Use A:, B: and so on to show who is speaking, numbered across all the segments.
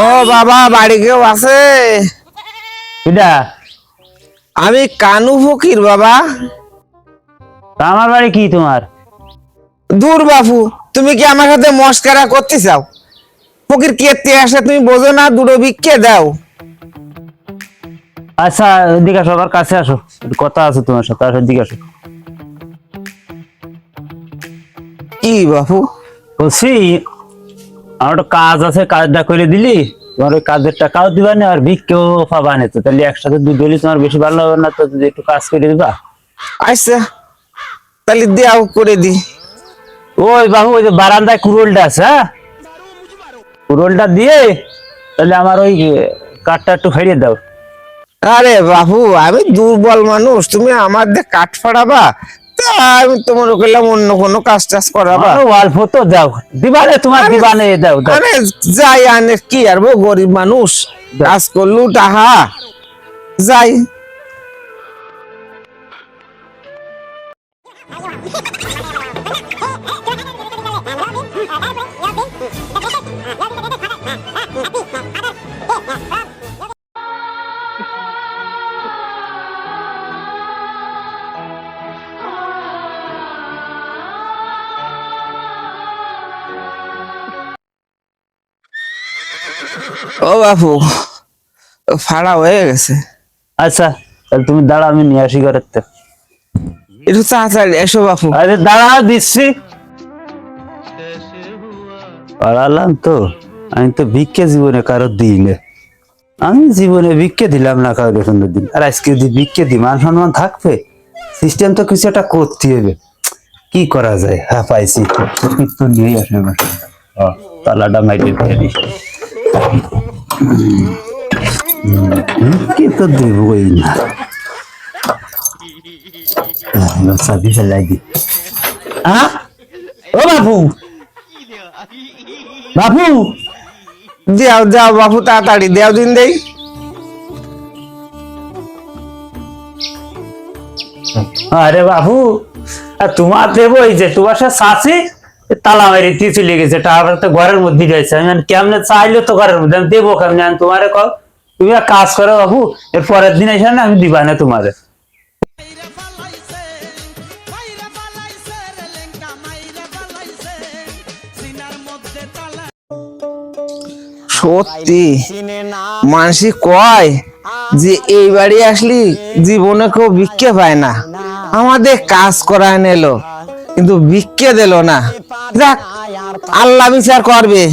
A: ও বাবা, বাড়ি কেউ আছে? আমি কানু ফকির বাবা।
B: আমার বাড়ি কি তোমার?
A: দূর বাপু, তুমি কি আমার সাথে মস্কারা করতে চাও? ফকির কেতে আসে তুমি বোঝো না? দুটো ভিক্ষে দাও।
B: আচ্ছা, এদিকে আসো, আমার কাছে আসো, একটু কথা আছে তোমার সাথে, আসো এদিকে আসো।
A: কি বাপু?
B: বলছি আমার একটা কাজ আছে, কাজটা করে দিলি তোমার ওই কাজের টাকাও দিবা না আর ভিক্ষেও পাবা না, তো তাহলে একসাথে দুই দিলে তোমার বেশি ভালো হবে না? তো যদি একটু কাজ করে দিবা।
A: আচ্ছা তাহলে দেও, করে দি।
B: ওই বাবু, ওই যে বারান্দায় কুড়োলটা আছে, হ্যাঁ, কুড়োলটা দিয়ে তাহলে আমার ওই কাঠটা একটু ফেরিয়ে দাও।
A: আরে বাপু, আমি দুর্বল মানুষ, তুমি আমার দিয়ে কাঠ ফাড়াবা? তা আমি তোমার কইলাম অন্য কোনো কাজ টাজ করাবা।
B: অল্প তো দাও, দিবানে তোমার দিবানে, দাও দাও।
A: আরে যাই আনে কি আর বো, গরিব মানুষ, কাজ করলু টাহা যাই। ও বাপু, ফাড়া হয়ে গেছে।
B: আচ্ছা তাহলে তুমি দাঁড়া, আমি নিয়ে আসি ঘরের থেকে।
A: একটু তাড়াতাড়ি এসো বাপু।
B: আরে দাঁড়া, দিচ্ছি। পাড়ালাম তো, আমি তো ভিক্ষে জীবনে কারো দিই না, আমি জীবনে ভিক্ষে দিলাম না কারো কোনো দিন। আর আজকে যদি ভিক্ষে দিই, মান সম্মান থাকবে? সিস্টেম তো কিছু একটা করতে হবে, কি করা যায়? হ্যাঁ পাইছি, তো নিয়েই আসে আমার তালাটা মাইরে দিয়ে দিই। কি তো দেবই না, চাবি ফেলাই দি। ও বাবু, বাবু
A: দেও দেও বাপু, তাড়াতাড়ি দেও, দিন দেই।
B: আরে বাবু, তোমার দেবো, এই যে তোমার সাথে চাষি তালা মেরে দিয়ে চলে গেছে, টাকা তো ঘরের মধ্যে রয়েছে, আমি কেমনে চাইলে তো ঘরের মধ্যে আমি দেবো কেমনে? আমি তোমারে কও, তুমি এক কাজ করো বাবু, এর পরের দিন এসে না আমি দিবা না তোমারে।
A: সত্যি মানসি কয় যে এই বাড়ি আসলি জীবনে কেউ ভিক্ষে পায় না, আমাদের কাজ করায় নিলো কিন্তু ভিক্ষে দিল না। যাক, আল্লাহ বিচার করবে।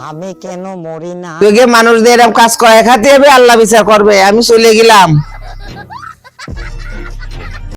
C: আমি কেন মরি না?
A: তোকে মানুষদের এরকম কাজ করে খাতে হবে, আল্লাহ বিচার করবে। আমি চলে গেলাম।